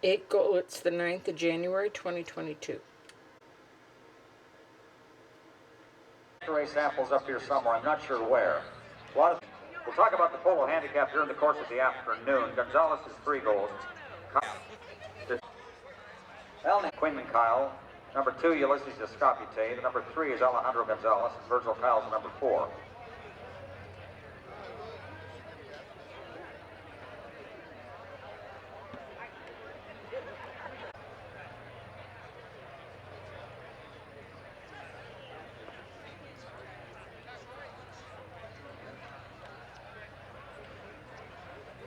It's the 9th of January, 2022. Race samples up here somewhere, I'm not sure where. We'll talk about the polo handicap during the course of the afternoon. Gonzalez is 3 goals. Quinlan Kyle. Number 2, Ulysses Escapite. The number 3 is Alejandro Gonzalez. And Virgil Kyle's the number 4.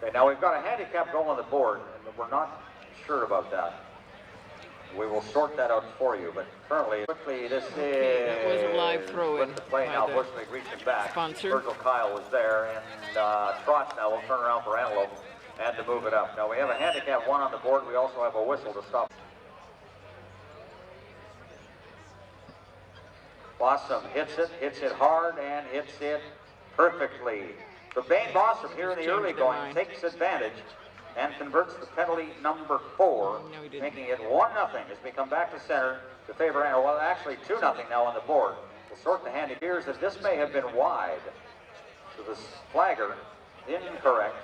Okay, now we've got a handicap goal on the board, and we're not sure about that. We will sort that out for you, but currently, quickly, this That was a live throw-in with the play by now, the Bushleague reaching back. sponsor. Virgil Kyle was there, and Trotz now will turn around for Antelope and to move it up. Now we have a handicap 1 on the board. We also have a whistle to stop. Bossum hits it hard, and hits it perfectly. So Bane Bossum here in the early going takes advantage and converts the penalty number 4, making it 1-0 as we come back to center to favor Antelope. Well, actually 2-0 now on the board. We'll sort the hand. It appears that this may have been wide. So the flagger, incorrect.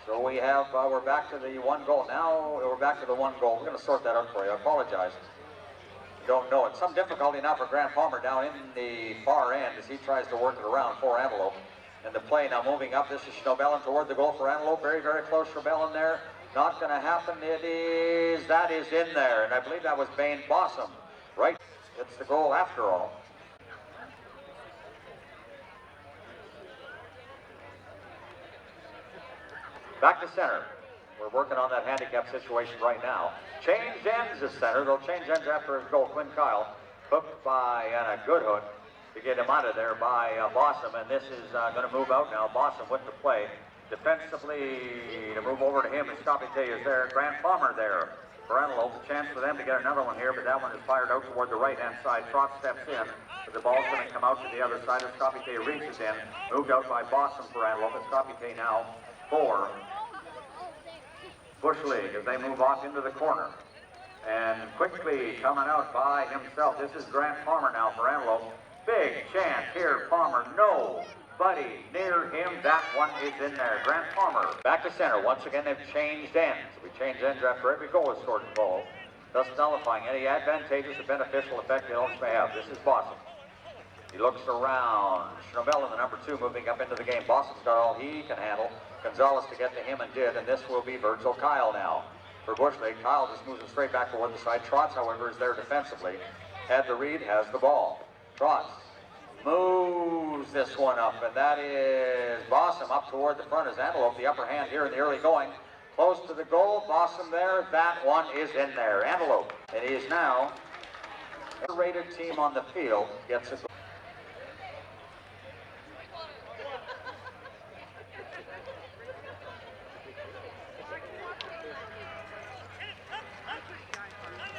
So we have, we're back to the 1 goal. Now we're back to the 1 goal. We're going to sort that out for you. I apologize. Don't know it. Some difficulty now for Grant Palmer down in the far end as he tries to work it around for Antelope. And the play now moving up. This is Schnobellin toward the goal for Antelope. Very, very close. Schnobellin there. Not going to happen. That is in there. And I believe that was Bane Bossum. Right. It's the goal after all. Back to center. We're working on that handicap situation right now. Change ends at center. They'll change ends after his goal. Quinn Kyle hooked by, and a good hook to get him out of there by Bossum. And this is going to move out now. Bossum with the play. Defensively to move over to him. Escapite is there. Grant Palmer there for Antelope. A chance for them to get another one here, but that one is fired out toward the right-hand side. Trot steps in. But the ball's going to come out to the other side. Escapite reaches in. Moved out by Bossum for Antelope. Escapite now for Bushleague as they move off into the corner. And quickly coming out by himself. This is Grant Palmer now for Antelope. Big chance here. Palmer, nobody near him. That one is in there. Grant Palmer back to center. Once again, they've changed ends. We change ends after every goal is scored in ball, thus nullifying any advantageous or beneficial effect the Elks may have. This is Bossum. He looks around. Schnobellin, the number 2, moving up into the game. Bossum's got all he can handle. Gonzalez to get to him and did, and this will be Virgil Kyle now for Bushleague. Kyle just moves it straight back toward the side. Trotz, however, is there defensively. Had the read, has the ball. Trotz moves this one up, and that is Bossum up toward the front as Antelope, the upper hand here in the early going. Close to the goal, Bossum there. That one is in there. Antelope, and he is now the rated team on the field, gets it.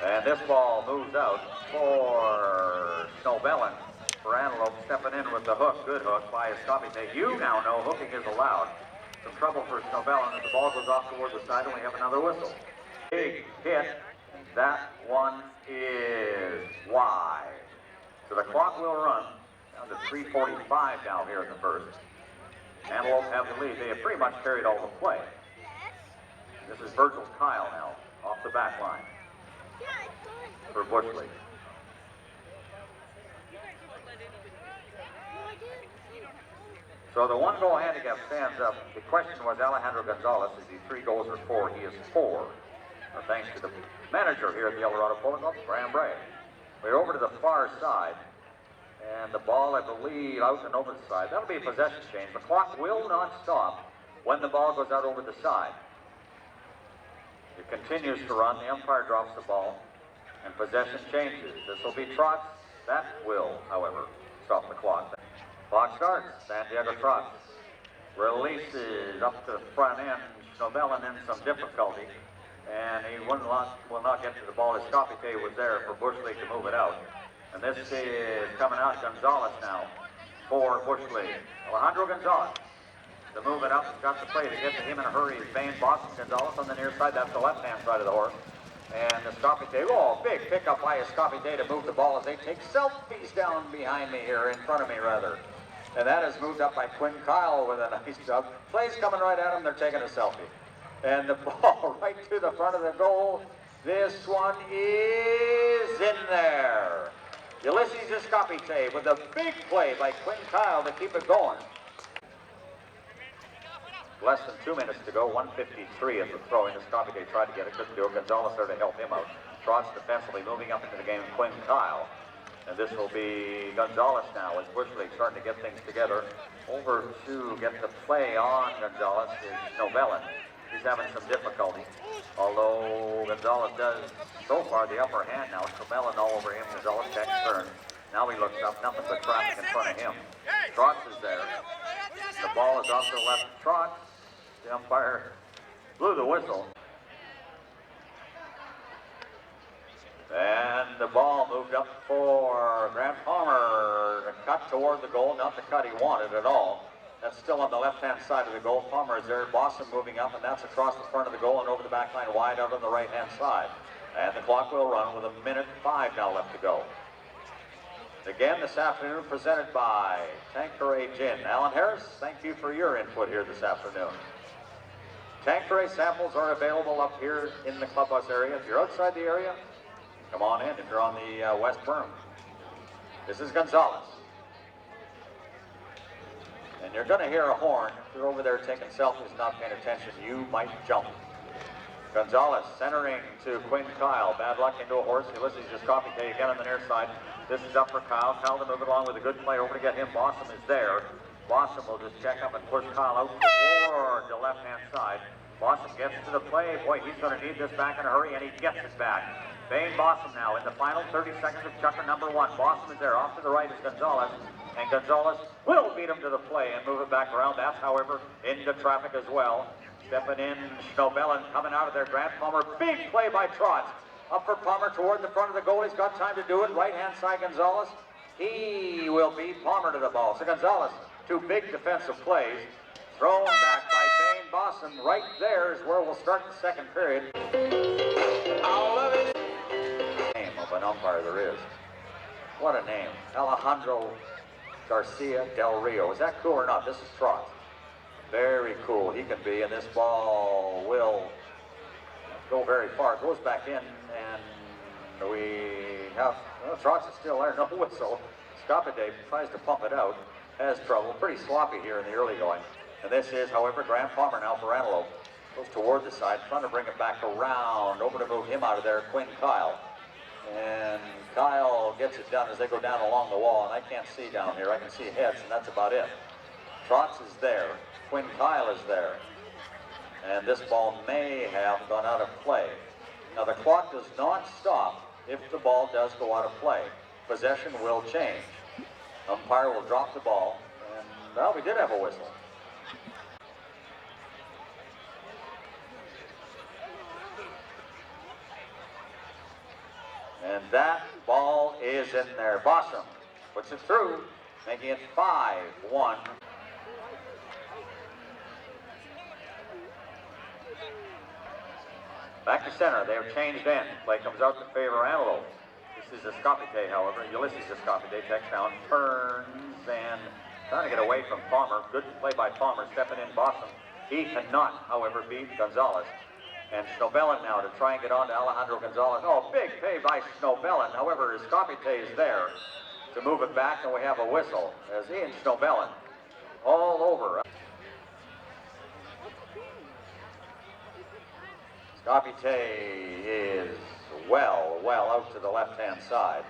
And this ball moves out for Schnobellin. For Antelope, stepping in with the hook. Good hook by Escapite. You now know hooking is allowed. Some trouble for Schnobellin as the ball goes off toward the side, and we have another whistle. Big hit. And that one is wide. So the clock will run down to 3:45 now here in the first. Antelope have the lead. They have pretty much carried all the play. This is Virgil Kyle now off the back line for Bushleague. So the 1 goal handicap stands up. The question was Alejandro Gonzalez, is he 3 goals or 4? He is 4. Thanks to the manager here at the El Dorado Polo Club, Graham Bray. We're over to the far side. And the ball, I believe, out and over the side. That'll be a possession change. The clock will not stop when the ball goes out over the side. It continues to run. The umpire drops the ball. And possession changes. This will be Trotz. That will, however, stop the clock. Clock starts. Santiago Trotz releases up to the front end. Schnobellin in some difficulty. And he will not get to the ball. Escapite was there for Bushleague to move it out. And this is coming out Gonzalez now for Bushleague. Alejandro Gonzalez to move it up. He's got the play to get to him in a hurry. Is Bain Boston. Gonzalez on the near side. That's the left-hand side of the horse. And Escapite, oh, big pickup by Escapite to move the ball as they take selfies down behind me here, in front of me rather. And that is moved up by Quinn Kyle with a nice job. Play's coming right at him, they're taking a selfie. And the ball right to the front of the goal. This one is in there. Ulysses Escapite with a big play by Quinn Kyle to keep it going. Less than 2 minutes to go, 1:53 at the throw-in. Escapite tried to get it, couldn't do it. Gonzalez there to help him out. Trotz defensively moving up into the game, Quinn Kyle. And this will be Gonzalez now as Bush League starting to get things together. Over to get the play on Gonzalez is Snowbellin. He's having some difficulty. Although Gonzalez does so far the upper hand now. Snowbellin all over him. Gonzalez checks turn. Now he looks up, nothing but traffic in front of him. Trotz is there. The ball is off to the left of Trotz. The umpire blew the whistle. And the ball moved up for Grant Palmer to cut toward the goal, not the cut he wanted at all. That's still on the left-hand side of the goal. Palmer is there, Boston moving up, and that's across the front of the goal and over the back line wide out on the right-hand side. And the clock will run with 1:05 now left to go. Again this afternoon presented by Tanqueray Gin. Alan Harris, thank you for your input here this afternoon. Tanqueray samples are available up here in the clubhouse area. If you're outside the area, come on in if you're on the west berm. This is Gonzalez. And you're going to hear a horn. If you're over there taking selfies, not paying attention, you might jump. Gonzalez centering to Quinn Kyle. Bad luck into a horse. Ulysses Escapite again on the near side. This is up for Kyle. Kyle to move it along with a good play over to get him. Bossum is there. Bossum will just check up and push Kyle out toward the left-hand side. Bossum gets to the play. Boy, he's going to need this back in a hurry, and he gets it back. Bain Bossum now in the final 30 seconds of chucker number 1. Bossum is there. Off to the right is Gonzalez. And Gonzalez will beat him to the play and move it back around. That's, however, into traffic as well. Stepping in, Snowbellin coming out of there. Grant Palmer, big play by Trotz. Up for Palmer toward the front of the goal. He's got time to do it. Right-hand side, Gonzalez. He will beat Palmer to the ball. So Gonzalez, 2 big defensive plays. Thrown back by Bain Bossum. Right there is where we'll start the second period. Name of an umpire there is. What a name. Alejandro Garcia Del Rio. Is that cool or not? This is Trotz. Very cool he can be, and this ball will go very far. It goes back in, and we have, well, Trotz is still there, no whistle. Escapite tries to pump it out, has trouble, pretty sloppy here in the early going. And this is, however, Grant Palmer now for Antelope. Goes toward the side, trying to bring it back around, over to move him out of there, Quinn Kyle. And Kyle gets it done as they go down along the wall, and I can't see down here, I can see heads, and that's about it. Trotz is there, Quinn Kyle is there. And this ball may have gone out of play. Now the clock does not stop if the ball does go out of play. Possession will change. Umpire will drop the ball, and well, we did have a whistle. And that ball is in there. Bossum puts it through, making it 5-1. Back to center. They have changed in. Play comes out to favor Antelope. This is Escapite, however. Ulysses Escapite checks down, turns, and trying to get away from Palmer. Good play by Palmer, stepping in Bossum. He cannot, however, beat Gonzalez. And Snowbellin now to try and get on to Alejandro Gonzalez. Oh, big pay by Snowbellin. However, Escapite is there to move it back, and we have a whistle as he and Snowbellin all over. Escapite is well out to the left-hand side.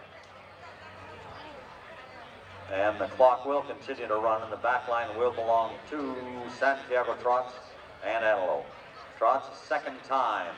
And the clock will continue to run, and the back line will belong to Santiago Trotz and Antelope. Trotz, second time,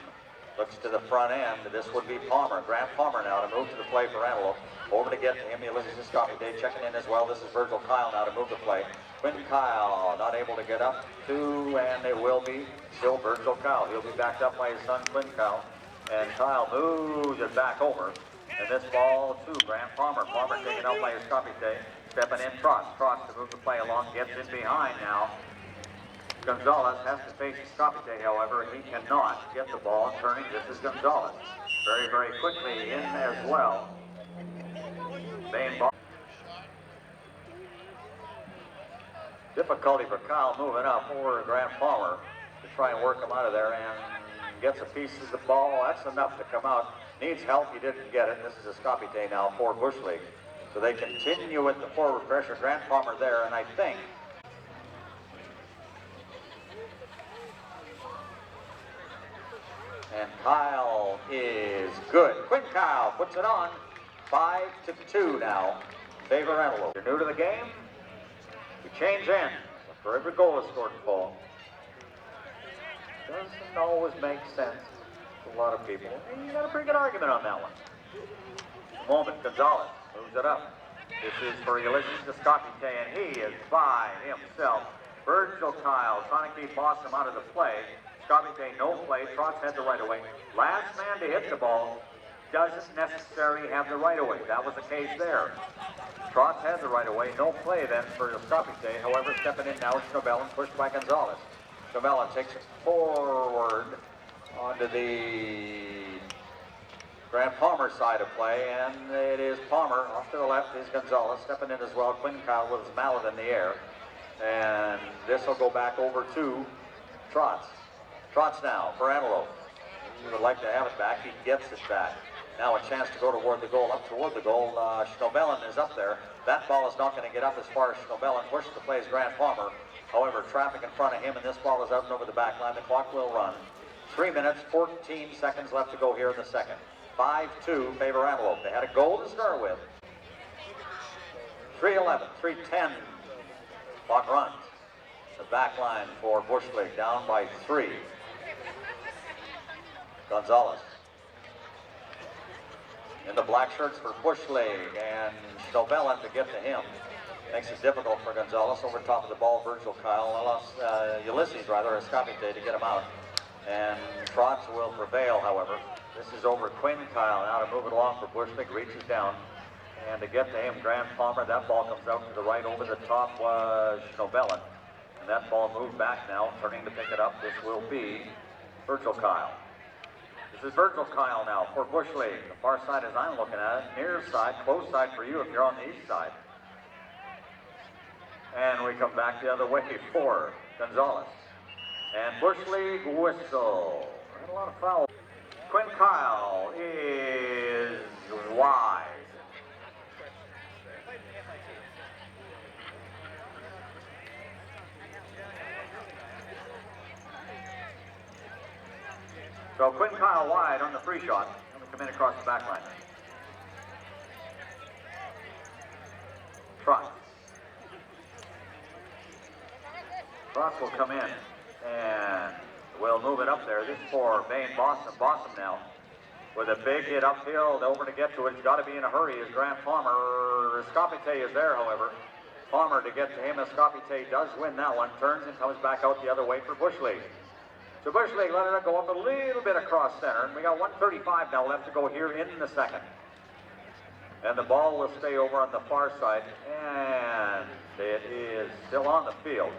looks to the front end. This would be Palmer. Grant Palmer now to move to the play for Antelope. Over to get to him, Ulysses Escapite checking in as well. This is Virgil Kyle now to move the play. Quinn Kyle not able to get up to, and it will be still Virgil Kyle. He'll be backed up by his son Quinn Kyle. And Kyle moves it back over. And this ball to Grant Palmer. Palmer taken out by Escapite. Stepping in Trotz. Trotz to move the play along. Gets in behind now. Gonzalez has to face Escapite, however, and he cannot get the ball turning. This is Gonzalez. Very, very quickly in as well. Bain ball. Difficulty for Kyle moving up over Grant Palmer to try and work him out of there, and gets a piece of the ball. That's enough to come out. Needs help. He didn't get it. This is Escapite now for Bush League. So they continue with the forward pressure. Grant Palmer there, and I think and Kyle is good. Quinn Kyle puts it on. 5-2 now. Favor Antelope. You're new to the game? We change ends. For every goal is scored in Polo. Doesn't always make sense to a lot of people. You got a pretty good argument on that one. Moment, Gonzalez moves it up. This is for Ulysses Escapite, and he is by himself. Virgil Kyle trying to keep Boston out of the play. Escapite no play. Trotz had the right of way. Last man to hit the ball doesn't necessarily have the right of way. That was the case there. Trotz had the right of way. No play then for Escapite. However, stepping in now, Schnobellen pushed by Gonzalez. Schnobellen takes it forward onto the Grant Palmer side of play, and it is Palmer. Off to the left is Gonzalez, stepping in as well. Quinn Kyle with his mallet in the air. And this will go back over to Trotz. Trotz now for Antelope. He would like to have it back. He gets it back. Now a chance to go toward the goal, up toward the goal. Schnobellen is up there. That ball is not going to get up as far as Schnobellen. Pushes the play is Grant Palmer. However, traffic in front of him, and this ball is out and over the back line. The clock will run. 3 minutes, 14 seconds left to go here in the second. 5-2, favor Antelope. They had a goal to start with. 3:11, 3:10. Clock runs. The back line for Bush League down by 3. Gonzalez. In the black shirts for Bush League, and Schnobellen to get to him. Makes it difficult for Gonzalez over top of the ball. Virgil Kyle, Ulysses rather, Escapite to get him out. And Trotz will prevail, however. This is over Quinn Kyle now to move it along for Bush League. Reaches down. And to get to him, Grant Palmer. That ball comes out to the right. Over the top was Schnobellen. And that ball moved back now, turning to pick it up. This will be Virgil Kyle. This is Virgil Kyle now for Bush League. The far side as I'm looking at it. Near side, close side for you if you're on the east side. And we come back the other way for Gonzalez. And Bush League whistle. Had a lot of fouls. Quinn Kyle is wide. So Quinn Kyle wide on the free shot. And we come in across the back line. Trotz. Trotz will come in and we'll move it up there. This is for Bain Boston. Boston now with a big hit upfield over to get to it. He's got to be in a hurry as Grant Palmer. Escapite is there, however. Palmer to get to him. Escapite does win that one. Turns and comes back out the other way for Bush League. So Bush League let it go up a little bit across center. And we got 1:35 now left to go here in the second. And the ball will stay over on the far side. And it is still on the field.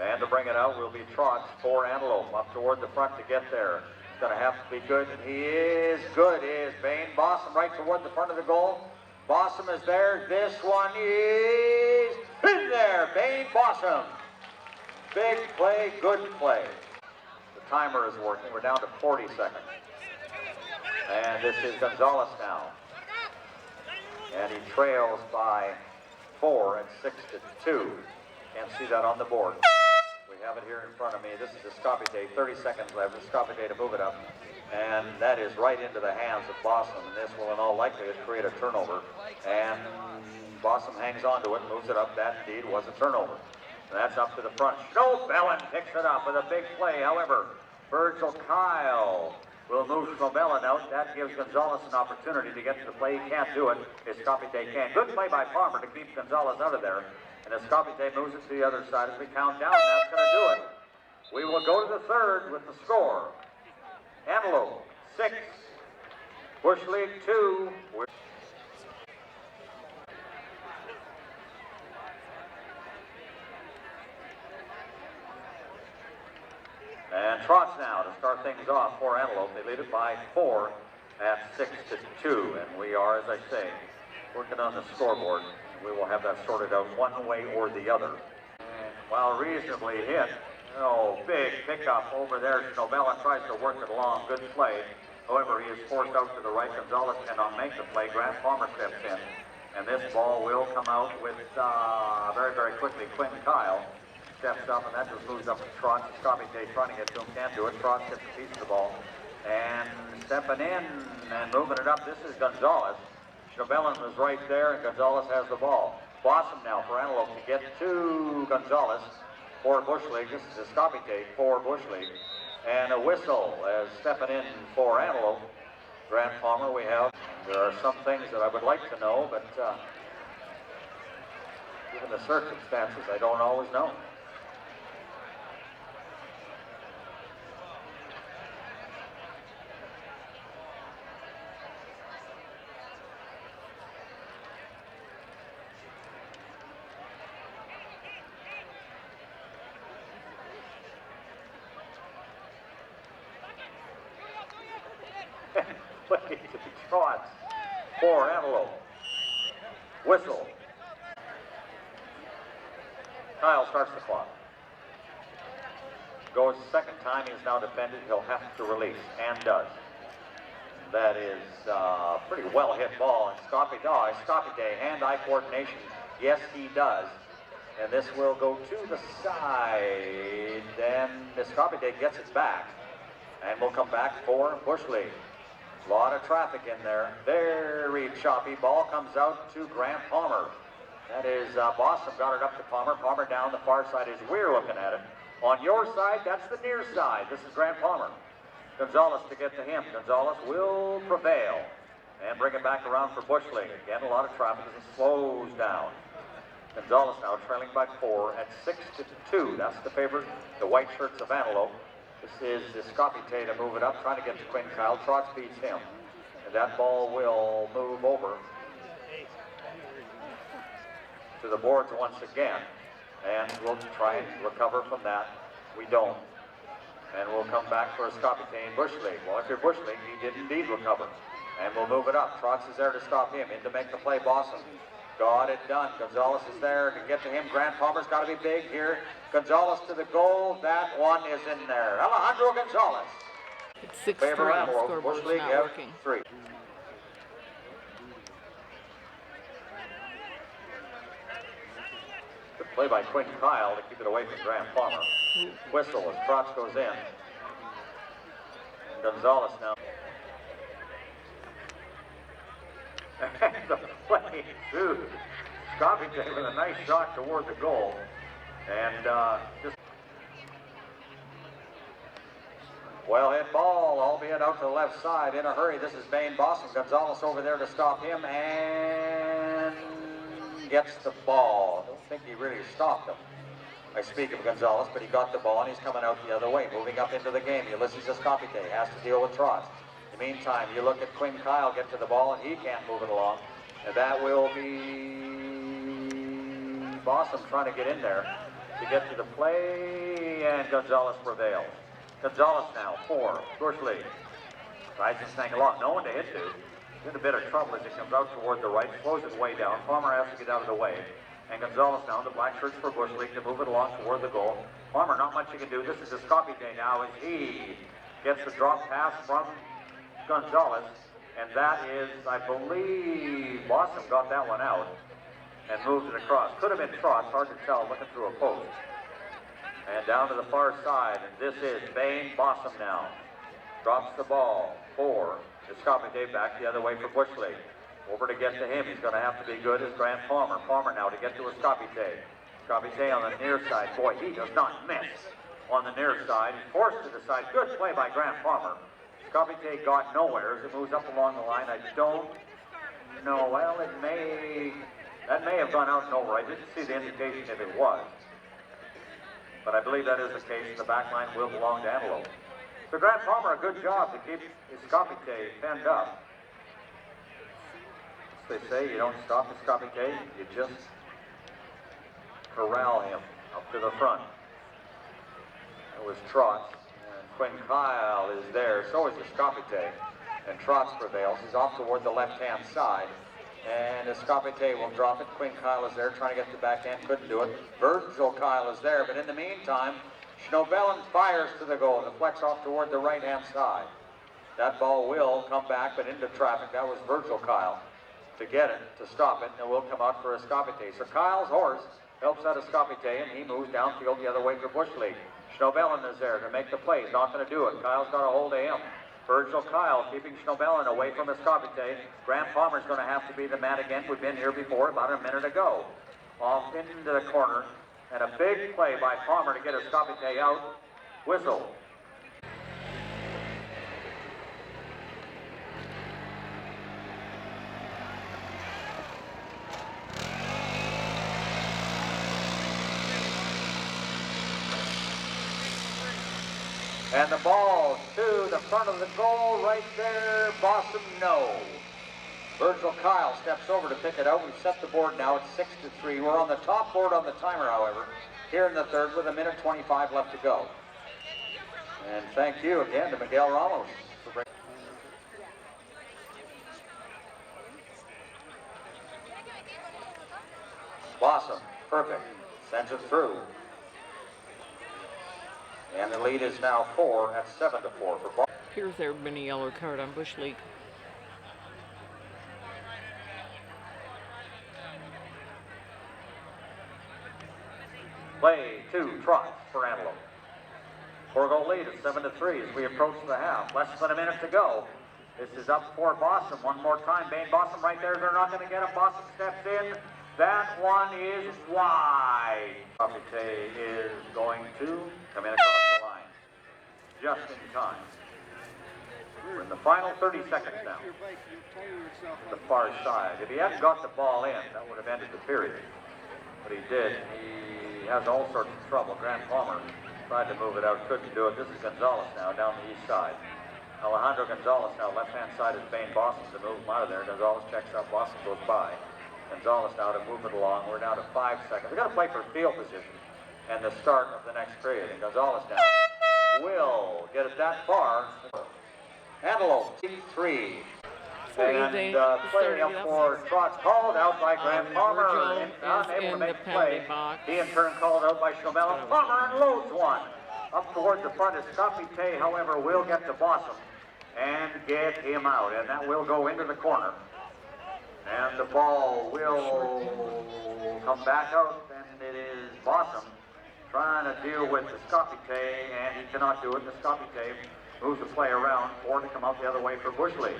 And to bring it out will be Trotz for Antelope. Up toward the front to get there. It's going to have to be good. And he is good. Is Bain Bossum right toward the front of the goal. Bossum is there. This one is in there. Bain Bossum. Big play, good play. The timer is working. We're down to 40 seconds. And this is Gonzalez now. And he trails by 4 and 6-2. Can't see that on the board. We have it here in front of me. This is Escapite. 30 seconds left. Escapite to move it up. And that is right into the hands of Boston. And this will in all likelihood create a turnover. And Boston hangs on to it, moves it up. That indeed was a turnover. And that's up to the front. Schnobellen picks it up with a big play. However, Virgil Kyle will move Schnobellen out. That gives Gonzalez an opportunity to get to the play. He can't do it. Escapite can. Good play by Palmer to keep Gonzalez out of there. And Escapite moves it to the other side as we count down. That's going to do it. We will go to the third with the score. Antelope 6, Bush League 2. things off for Antelope. They lead it by 4 at 6-2. And we are, as I say, working on the scoreboard. We will have that sorted out one way or the other. And while reasonably hit, oh, big pickup over there. Novella tries to work it along. Good play. However, he is forced out to the right. Gonzalez cannot make the play. Grant Palmer steps in. And this ball will come out with very, very quickly. Quinn Kyle steps up, and that just moves up to Trotz. Scotty Day trying to get to him, can't do it. Trotz gets a piece of the ball. And stepping in and moving it up, this is Gonzalez. Chauvelin was right there, and Gonzalez has the ball. Blossom now for Antelope to get to Gonzalez for Bush League. This is a Scotty Day for Bush League. And a whistle as stepping in for Antelope. Grant Palmer, we have. There are some things that I would like to know, but given the circumstances, I don't always know. Play to Trotz for Antelope. Whistle. Kyle starts the clock. Goes second time. He is now defended. He'll have to release, and does. That is a pretty well hit ball. And Scotty Day, hand-eye coordination. Yes, he does. And this will go to the side. Then Scotty Day gets it back. And we'll come back for Bush League. A lot of traffic in there. Very choppy. Ball comes out to Grant Palmer. That is Boston got it up to Palmer. Palmer down the far side as we're looking at it. On your side, that's the near side. This is Grant Palmer. Gonzalez to get to him. Gonzalez will prevail and bring it back around for Bush League. Again, a lot of traffic as it slows down. Gonzalez now trailing by 4 at 6-2. That's the favorite, the white shirts of Antelope. This is Scotty Tay to move it up, trying to get to Quinn Kyle. Trotz beats him. And that ball will move over to the boards once again. And we'll try and recover from that. We don't. And we'll come back for a Scotty Tay in Bush League. Well, if you're Bush League, he did indeed recover. And we'll move it up. Trotz is there to stop him. In to make the play, Boston. Got it done. Gonzalez is there to get to him. Grant Palmer's got to be big here. Gonzalez to the goal. That one is in there. Alejandro Gonzalez. It's 6-3. Scoreboard's not working. 3. Good play by Quinn Kyle to keep it away from Grant Palmer. Whistle as Trotz goes in. Gonzalez now. And the play to Scotty Day with a nice shot toward the goal. And just well hit ball, albeit out to the left side in a hurry. This is Bain Boston. Gonzalez over there to stop him and gets the ball. I don't think he really stopped him. I speak of Gonzalez, but he got the ball and he's coming out the other way, moving up into the game. Ulysses Escopite has to deal with Trotz. In the meantime, you look at Quinn Kyle get to the ball and he can't move it along. And that will be Boston trying to get in there to get to the play, and Gonzalez prevails. Gonzalez now, 4, Bush League. Tries to snag along, no one to hit to. He's in a bit of trouble as it comes out toward the right, slows it way down. Palmer has to get out of the way. And Gonzalez now, the black shirts for Bush League to move it along toward the goal. Palmer, not much he can do. This is a Scotty Day now as he gets the drop pass from Gonzalez. And that is, I believe, Boston got that one out and moved it across. Could have been Trotz, hard to tell, looking through a post. And down to the far side, and this is Bain Boston now. Drops the ball, 4. Scotty Day back the other way for Bush League. Over to get to him, he's going to have to be good as Grant Palmer. Palmer now to get to a Scotty Day. Scotty Day on the near side. Boy, he does not miss on the near side. He's forced to the side. Good play by Grant Palmer. Scotty Day got nowhere as it moves up along the line. I don't know. Well, that may have gone out and over. I didn't see the indication if it was. But I believe that is the case. The back line will belong to Antelope. So Grant Palmer, a good job to keep his Scotty Day fenned up. They say you don't stop the Scotty Day, you just corral him up to the front. It was Trotz. Quinn Kyle is there, so is Escapite. And Trotz prevails. He's off toward the left-hand side. And Escapite will drop it. Quinn Kyle is there trying to get the backhand. Couldn't do it. Virgil Kyle is there, but in the meantime, Schnobelen fires to the goal. Deflects off toward the right-hand side. That ball will come back, but into traffic. That was Virgil Kyle to get it, to stop it, and it will come out for Escapite. So Kyle's horse helps out Escapite, and he moves downfield the other way for Bush League. Schnobelen is there to make the play. He's not going to do it. Kyle's got a hold of him. Virgil Kyle keeping Schnobelen away from Escapite. Grant Palmer's going to have to be the man again. We've been here before about a minute ago. Off into the corner, and a big play by Palmer to get Escapite out. Whistle. And the ball to the front of the goal right there. Boston, no. Virgil Kyle steps over to pick it out. We've set the board now at 6-3. We're on the top board on the timer, however, here in the third with 1:25 left to go. And thank you again to Miguel Ramos for bringing. Blossom, perfect. Sends it through. And the lead is now 4 at 7-4 for Boston. Appears there have been a yellow card on Bush League. Play 2, Trot for Antelope. 4-goal lead at 7-3 as we approach the half. Less than a minute to go. This is up for Boston. One more time. Bane Boston right there. They're not going to get it. Boston steps in. That one is wide. Escapite is going to come in across the line. Just in time. We're in the final 30 seconds now. The far side. If he hadn't got the ball in, that would have ended the period. But he did. He has all sorts of trouble. Grant Palmer tried to move it out, couldn't do it. This is Gonzalez now down the east side. Alejandro Gonzalez now, left-hand side is Bane Boston to move him out of there. Gonzalez checks out, Boston goes by. Gonzalez now to move it along. We're down to 5 seconds. We've got to play for field position and the start of the next period. And Gonzalez now will get it that far. Antelope, 3. And playing up for Trotz, called out by Grant Palmer, and unable to make the play. He in turn called out by Schnobelen. Palmer unloads one. Up towards the front is Escapite, however, will get to Boston and get him out. And that will go into the corner. And the ball will come back out, and it is Boston trying to deal with Escapite, and he cannot do it. Escapite moves the play around, or to come out the other way for Bush League.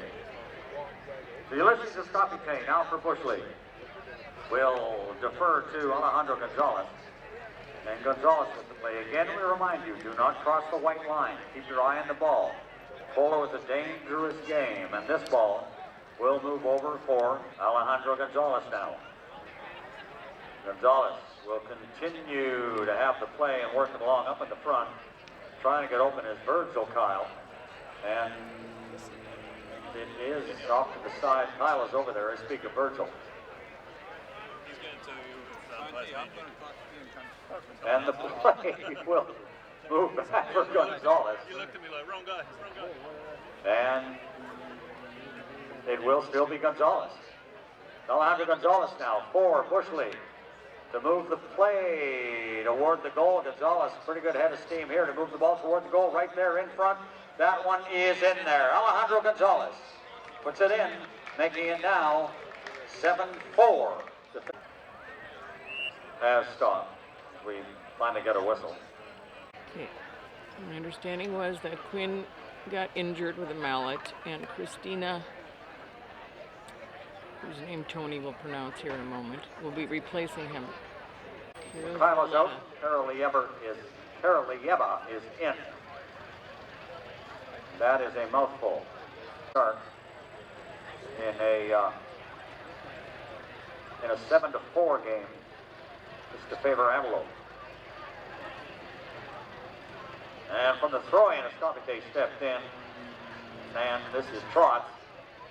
So Ulysses Escapite now for Bush League. Will defer to Alejandro Gonzalez. And Gonzalez with the play. Again, we remind you, do not cross the white line. Keep your eye on the ball. Polo is a dangerous game, and this ball will move over for Alejandro Gonzalez now. Gonzalez will continue to have the play and work it along up in the front. Trying to get open is Virgil Kyle. And it is off to the side. Kyle is over there. I speak of Virgil. And the play will move back for Gonzalez. You looked at me like, wrong guy, wrong guy. And it will still be Gonzalez. Alejandro Gonzalez now for Bush League to move the play toward the goal. Gonzalez, pretty good head of steam here to move the ball toward the goal right there in front. That one is in there. Alejandro Gonzalez puts it in, making it now 7-4. Has stopped. We finally get a whistle. Okay. My understanding was that Quinn got injured with a mallet, and Christina, whose name Tony will pronounce here in a moment, will be replacing him. Kylo's out. Karalieva is in. That is a mouthful. Start in a 7-4 game. Just to favor Antelope. And from the throw-in, Escapite stepped in. And this is Trotz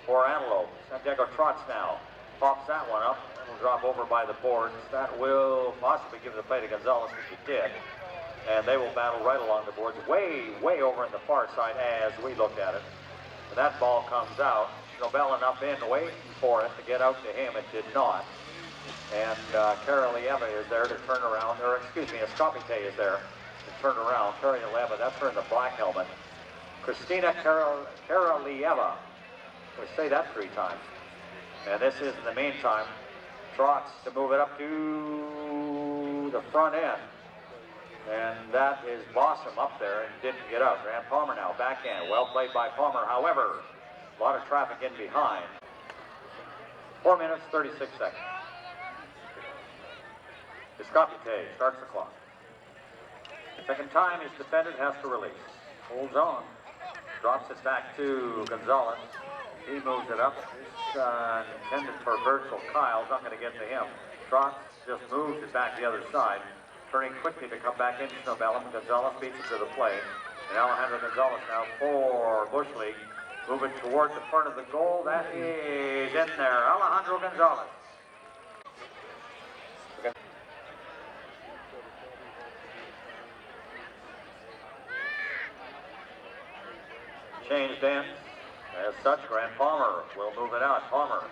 for Antelope. Santiago Trotz now pops that one up. That will drop over by the boards. That will possibly give the play to Gonzalez, which it did. And they will battle right along the boards, way over on the far side as we looked at it. And that ball comes out. Schnobellen up in, waiting for it to get out to him. It did not. And Karalieva is there to turn around, or excuse me, Escopite is there to turn around. Karalieva, that's her in the black helmet. Christina Karalieva. We say that 3 times. And this is, in the meantime, trots to move it up to the front end. And that is Bossum up there and didn't get out. Grant Palmer now, backhand. Well played by Palmer. However, a lot of traffic in behind. 4 minutes, 36 seconds. Escopite starts the clock. Second time his defendant has to release. Holds on. Drops it back to Gonzalez. He moves it up. It's intended for Virgil Kyle's not going to get to him. Trots just moves it back the other side. Turning quickly to come back into Schnobellen. Gonzalez beats it to the plate. And Alejandro Gonzalez now for Bush League. Moving toward the front of the goal. That is in there. Alejandro Gonzalez. Changed ends. As such, Grant Palmer will move it out. Palmer.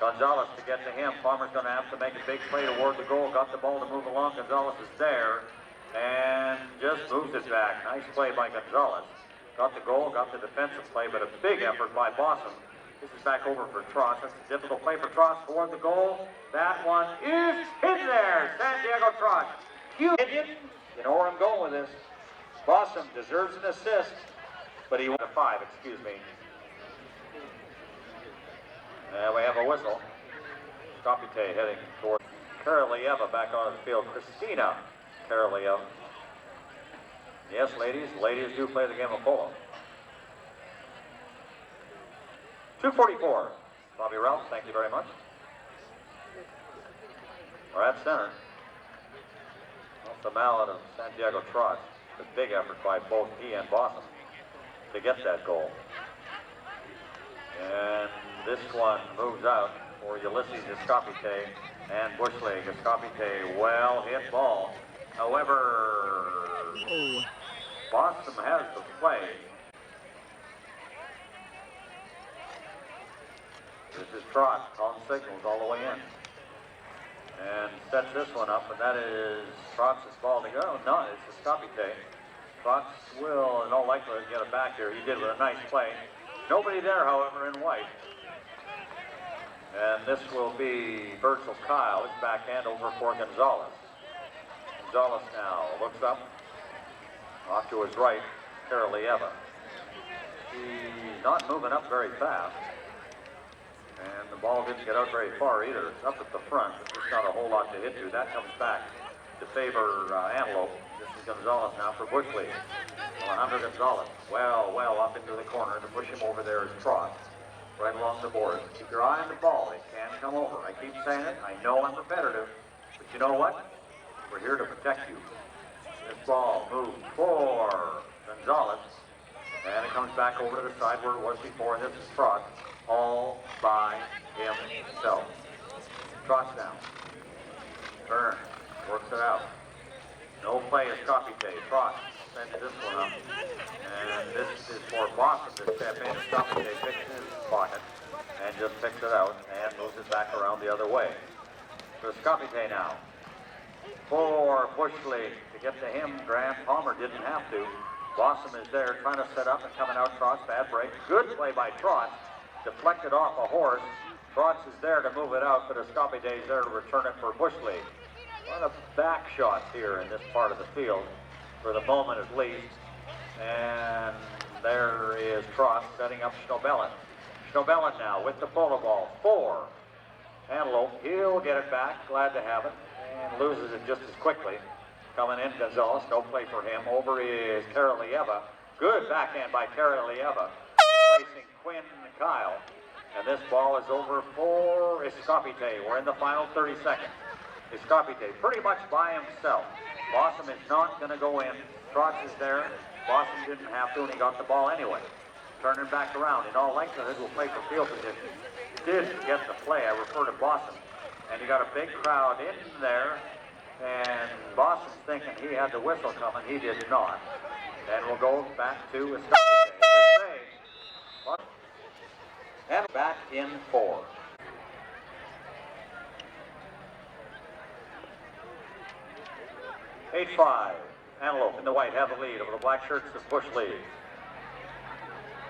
Gonzalez to get to him. Palmer's going to have to make a big play toward the goal. Got the ball to move along. Gonzalez is there. And just moves it back. Nice play by Gonzalez. Got the goal, got the defensive play, but a big effort by Bossum. This is back over for Trotz. That's a difficult play for Trotz toward the goal. That one is in there. Santiago Trotz. You know where I'm going with this. Bossum deserves an assist, but he went to 5, excuse me. And we have a whistle. Scopite heading toward Karalieva back on the field. Christina Karalieva. Yes, ladies do play the game of polo. 2:44. Bobby Ralph, thank you very much. We're at center. Off the mallet of Santiago Trotz. A big effort by both he and Bossum to get that goal. And this one moves out for Ulysses Escopite and Bush League. Escopite, well hit ball. However, Bossum has the play. This is Trotz on signals all the way in. And sets this one up, and that is Trotz's ball to go. No, it's Escopite. Trotz will, in all likelihood, get it back here. He did with a nice play. Nobody there, however, in white. And this will be Virgil Kyle. His backhand over for Gonzalez. Gonzalez now looks up. Off to his right, Karalieva. He's not moving up very fast. And the ball didn't get out very far either. It's up at the front, but there's not a whole lot to hit to. That comes back to favor Antelope. This is Gonzalez now for Bush League. Alejandro Gonzalez, well up into the corner. To push him over there is Trotz. Right along the board. Keep your eye on the ball. It can come over. I keep saying it. I know I'm repetitive. But you know what? We're here to protect you. This ball moves for Gonzalez. And it comes back over to the side where it was before. This is Trotz. All by himself. Trotz now. Turn. Works it out. No play is Escopite. Trotz sends this one up. And this is for Bossum to step in. Escopite picks his pocket and just picks it out and moves it back around the other way. So Escopite now. For Bush League to get to him. Grant Palmer didn't have to. Bossum is there trying to set up and coming out. Trotz, bad break. Good play by Trotz. Deflected off a horse. Trotz is there to move it out, but Escopite is there to return it for Bush League. A lot of back shots here in this part of the field, for the moment at least. And there is Trotz setting up Schnobellen. Schnobellen now with the polo ball for Antelope. He'll get it back, glad to have it, and loses it just as quickly. Coming in, Gonzalez, no play for him. Over is Karalieva. Good backhand by Karalieva. Replacing Quinn Kyle. And this ball is over for Escopite. We're in the final 30 seconds. Escopite pretty much by himself. Bossum is not going to go in. Trotz is there. Bossum didn't have to, and he got the ball anyway. Turning back around. In all likelihood, will play for field position. Did get the play. I refer to Bossum. And you got a big crowd in there. And Boston's thinking he had the whistle coming. He did not. And we'll go back to Escapete. And back in 4. Eight-5. Antelope in the white have the lead over the black shirts of Bush League.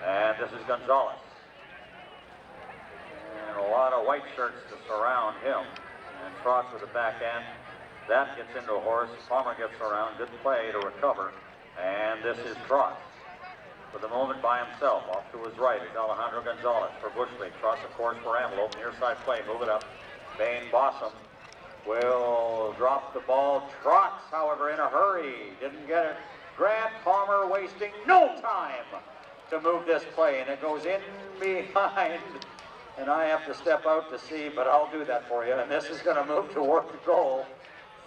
And this is Gonzalez. And a lot of white shirts to surround him. And Trotz with the back end. That gets into a horse. Palmer gets around. Good play to recover. And this is Trotz. For the moment by himself. Off to his right is Alejandro Gonzalez for Bush League. Trotz, of course, for Antelope. Near side play. Move it up. Bain Bossum will drop the ball. Trotz, however, in a hurry. Didn't get it. Grant Palmer wasting no time to move this play. And it goes in behind. And I have to step out to see, but I'll do that for you. And this is going to move toward the goal.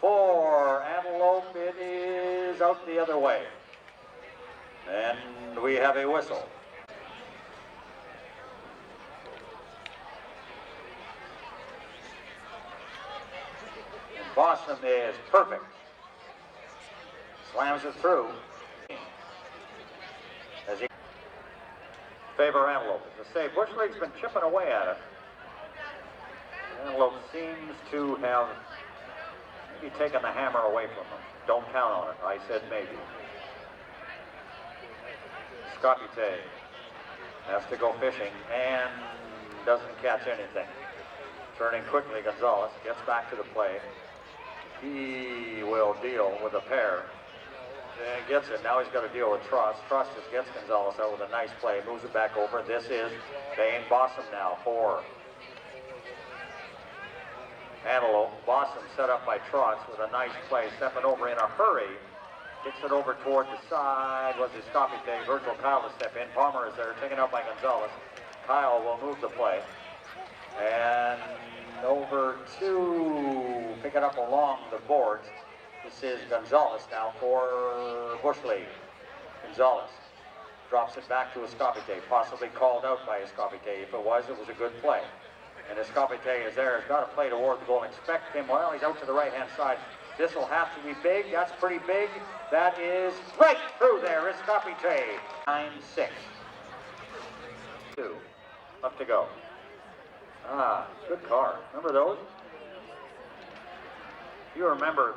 For Antelope, it is out the other way. And we have a whistle. And Boston is perfect. Slams it through. As he favor Antelope. As I say, Bush League's been chipping away at it. Antelope seems to have maybe taken the hammer away from them. Don't count on it. I said maybe. Scapite has to go fishing and doesn't catch anything. Turning quickly, Gonzalez gets back to the play. He will deal with a pair. And gets it. Now he's got to deal with Trotz. Trotz just gets Gonzalez out with a nice play. Moves it back over. This is Bain Bossum now for Antelope. Bossum set up by Trotz with a nice play. Stepping over in a hurry. Kicks it over toward the side. Was his Scapite. Virgil Kyle to step in. Palmer is there. Taken out by Gonzalez. Kyle will move the play. And over to pick it up along the boards. This is Gonzalez now for Bush League. Gonzalez drops it back to Escapite, possibly called out by Escapite. If it was a good play. And Escapite is there, has got to play toward the goal. Expect him, well, he's out to the right-hand side. This will have to be big, that's pretty big. That is right through there, Escapite. 9-6. 2, up to go. Ah, good car. Remember those? You remember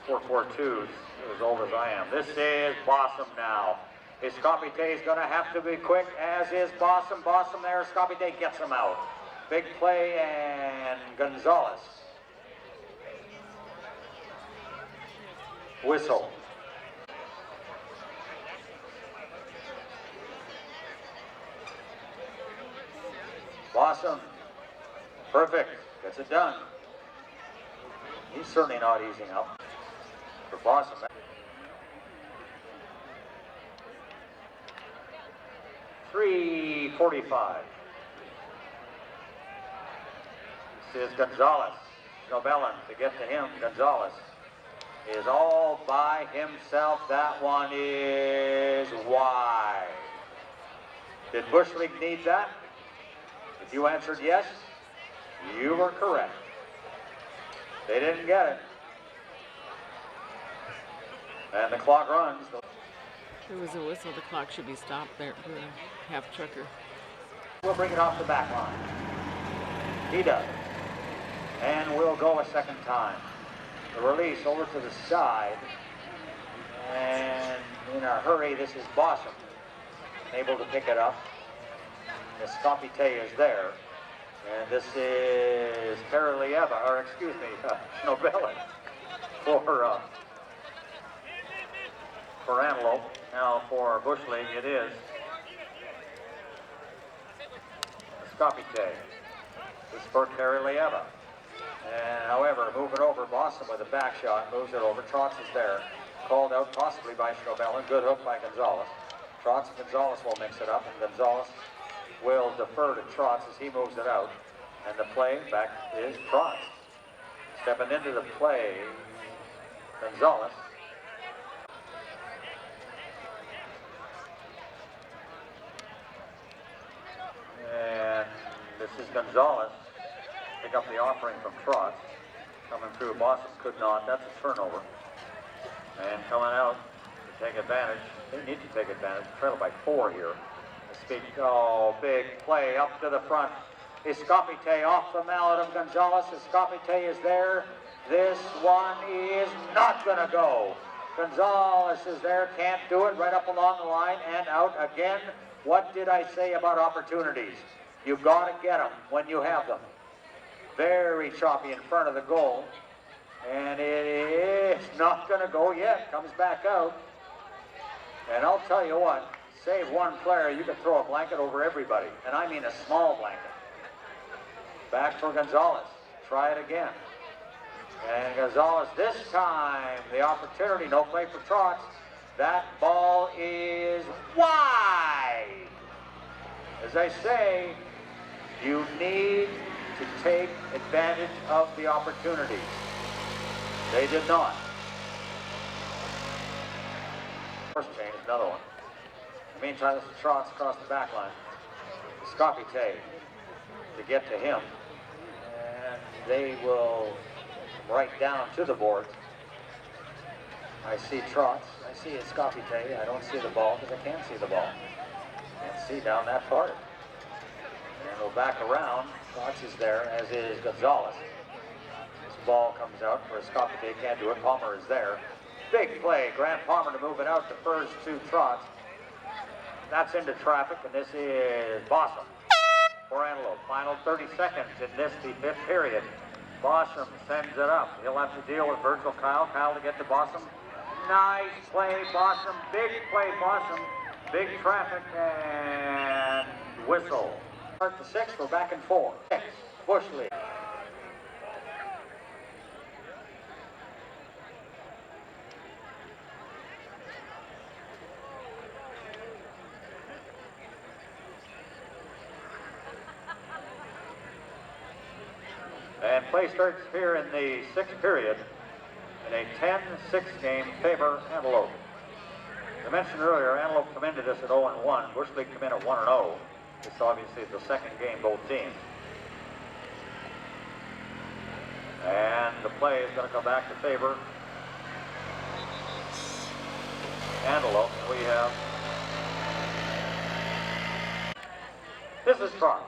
442s, as old as I am. This is Bossum now. Escapite is going to have to be quick, as is Bossum. Bossum there, Escapite gets him out. Big play, and Gonzalez. Whistle. Bossum, perfect, gets it done. He's certainly not easing up for Bossum. 3:45. This is Gonzalez. Nobelin to get to him. Gonzalez is all by himself. That one is wide. Did Bush League need that? If you answered yes, you were correct. They didn't get it. And the clock runs. If there was a whistle, the clock should be stopped there for a half chucker. We'll bring it off the back line. He does. And we'll go a second time. The release over to the side. And in a hurry, this is Bossum. Able to pick it up. Escapite is there. And this is Terralieva, or excuse me, Nobelin for Antelope. Now for Bush League, it is Escapite. This is for Terralieva. And however, moving over, Bossum with a back shot, moves it over. Trotz is there. Called out possibly by Nobelin. Good hook by Gonzalez. Trotz and Gonzalez will mix it up, and Gonzalez will defer to Trotz as he moves it out. And the play back is Trotz. Stepping into the play, Gonzalez. And this is Gonzalez. Pick up the offering from Trotz. Coming through, Boston could not. That's a turnover. And coming out to take advantage. They need to take advantage. Trail by 4 here. Oh, big play up to the front. Escapite off the mallet of Gonzalez. Escapite is there. This one is not going to go. Gonzalez is there, can't do it, right up along the line and out again. What did I say about opportunities? You've got to get them when you have them. Very choppy in front of the goal. And it is not going to go yet. Comes back out. And I'll tell you what, save one player, you can throw a blanket over everybody. And I mean a small blanket. Back for Gonzalez. Try it again. And Gonzalez this time, the opportunity, no play for Trotz. That ball is wide. As I say, you need to take advantage of the opportunities. They did not. First change, another one. In the meantime, this is Trotz across the back line. Scapite to get to him. And they will right down to the board. I see Trotz. I see Escapite. I don't see the ball because I can't see the ball. Can't see down that far. And we'll back around. Trotz is there, as is Gonzalez. This ball comes out for Escapite. Can't do it. Palmer is there. Big play. Grant Palmer to move it out. Defers to Trotz. That's into traffic, and this is Bossum for Antelope. Final 30 seconds in this, the 5th period. Bossum sends it up. He'll have to deal with Virgil Kyle. Kyle to get to Bossum. Nice play, Bossum. Big play, Bossum. Big traffic and whistle. Start to 6. We're back in 4. 6. Bush lead. And play starts here in the 6th period in a 10-6 game favor Antelope. As I mentioned earlier, Antelope come into this at 0-1. Bush League come in at 1-0. This obviously is the second game both teams. And the play is going to come back to favor Antelope. We have this is Trotz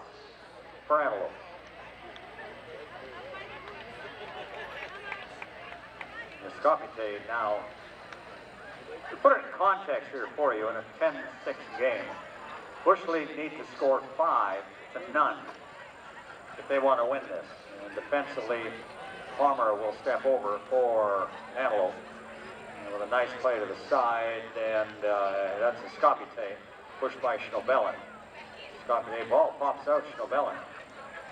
for Antelope. Escapite now, to put it in context here for you, in a 10-6 game, Bush League need to score 5 to none if they want to win this. And defensively, Palmer will step over for Antelope with a nice play to the side, and that's Escapite, pushed by Schnobelin. Escapite ball pops out, Schnobelin,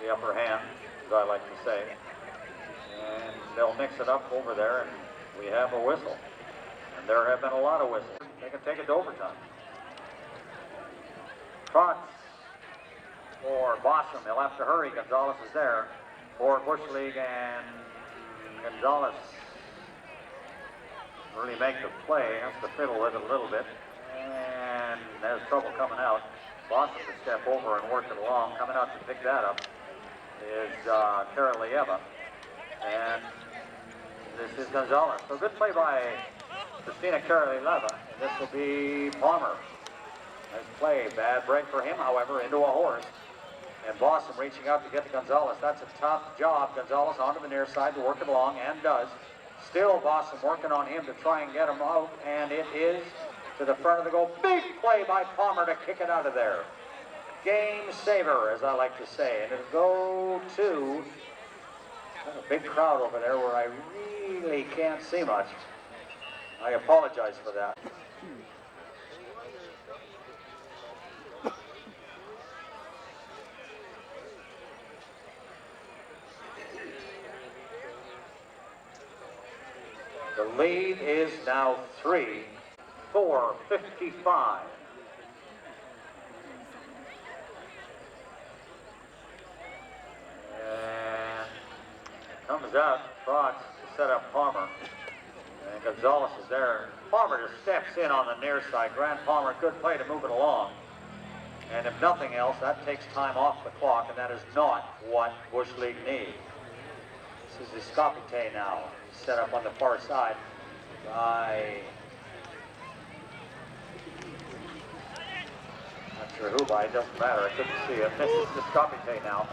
the upper hand, as I like to say. And they'll mix it up over there, and we have a whistle. And there have been a lot of whistles. They can take it to overtime. Trotz for Bossum. He'll have to hurry. Gonzalez is there for Bush League, and Gonzalez really make the play. Has to fiddle with it a little bit. And there's trouble coming out. Bossum to step over and work it along. Coming out to pick that up is Karalieva. And this is Gonzalez. So good play by Christina Karalieva. This will be Palmer. Nice play. Bad break for him, however, into a horse. And Bossum reaching out to get to Gonzalez. That's a tough job. Gonzalez onto the near side to work it along, and does. Still Bossum working on him to try and get him out, and it is to the front of the goal. Big play by Palmer to kick it out of there. Game saver, as I like to say. And it'll go to a big crowd over there where I really can't see much. I apologize for that. The lead is now 3, 4:55. And comes out, Trotz to set up Palmer. And Gonzalez is there. Palmer just steps in on the near side. Grant Palmer, good play to move it along. And if nothing else, that takes time off the clock, and that is not what Bush League needs. This is Escapite now, set up on the far side by, not sure who by, it doesn't matter, I couldn't see it. This is Escapite now.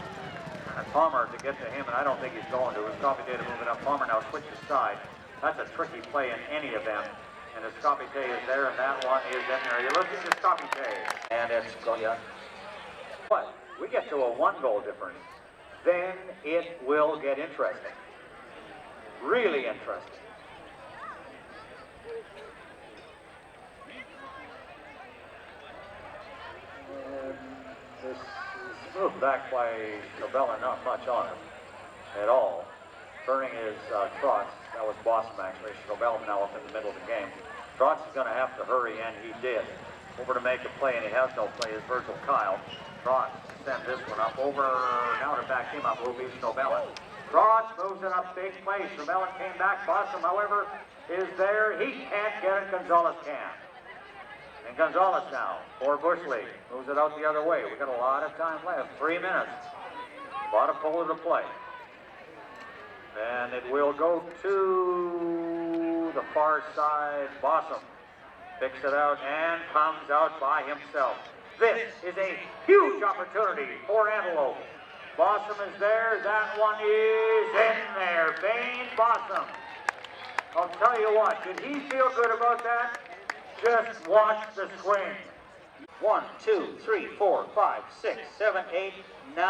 And Palmer to get to him, and I don't think he's going to. Escapite to move it up. Palmer now switches side. That's a tricky play in any event. And Escapite is there, and that one is in there. You're looking at Escapite. And it's Goya. But we get to a 1-goal difference. Then it will get interesting. Really interesting. And this is moved back by Novella, not much on it at all. Turning is Trotz. That was Boston actually. Novella now up in the middle of the game. Trotz is going to have to hurry, and he did. Over to make a play, and he has no play, is Virgil Kyle. Trotz sends this one up over, now to back him up will be Novella. Trotz moves it up, big place. Novella came back. Boston, however, is there. He can't get it. Gonzalez can. And Gonzalez now for Bushley. Moves it out the other way. We've got a lot of time left. 3 minutes. A lot of Polo to play. And it will go to the far side. Bossum picks it out and comes out by himself. This is a huge opportunity for Antelope. Bossum is there. That one is in there. Bain Bossum. I'll tell you what, did he feel good about that? Just watch the swing. 1, 2, 3, 4, 5, 6, 7, 8, 9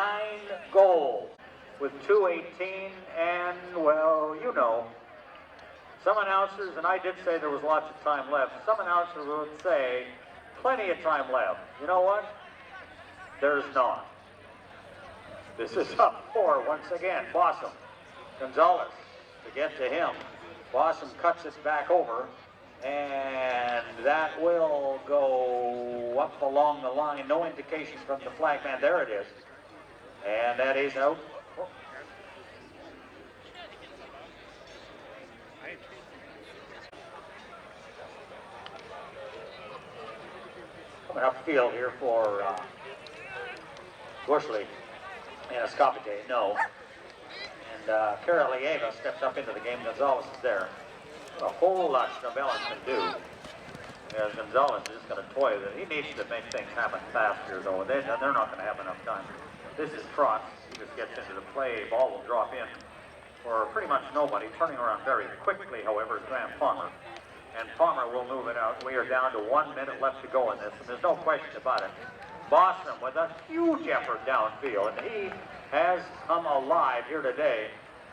goals. With 2:18 and, well, you know, some announcers, and I did say there was lots of time left, some announcers would say, plenty of time left. You know what? There's not. This is up 4 once again. Bossum. Gonzalez to get to him. Bossum cuts it back over, and that will go up along the line. No indication from the flag man. There it is. And that is out. Coming upfield here for Bushley and Escapite, no. And Carolieva steps up into the game. Gonzalez is there. A whole lot Novella can do. As Gonzalez is just going to toy with it. He needs to make things happen fast here, though. They're not going to have enough time. This is Trotz. He just gets into the play. Ball will drop in for pretty much nobody. Turning around very quickly, however, is Graham Palmer. And Palmer will move it out. We are down to 1 minute left to go in this, and there's no question about it. Boston with a huge effort downfield, and he has come alive here today.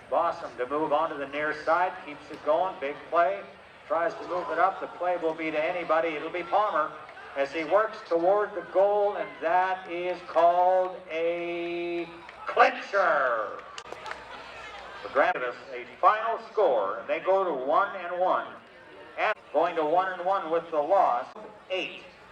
Boston to move onto the near side, keeps it going, big play, tries to move it up. The play will be to anybody. It'll be Palmer as he works toward the goal, and that is called a clincher. For granted us a final score, and they go to 1-1. And going to 1-1 with the loss, 8.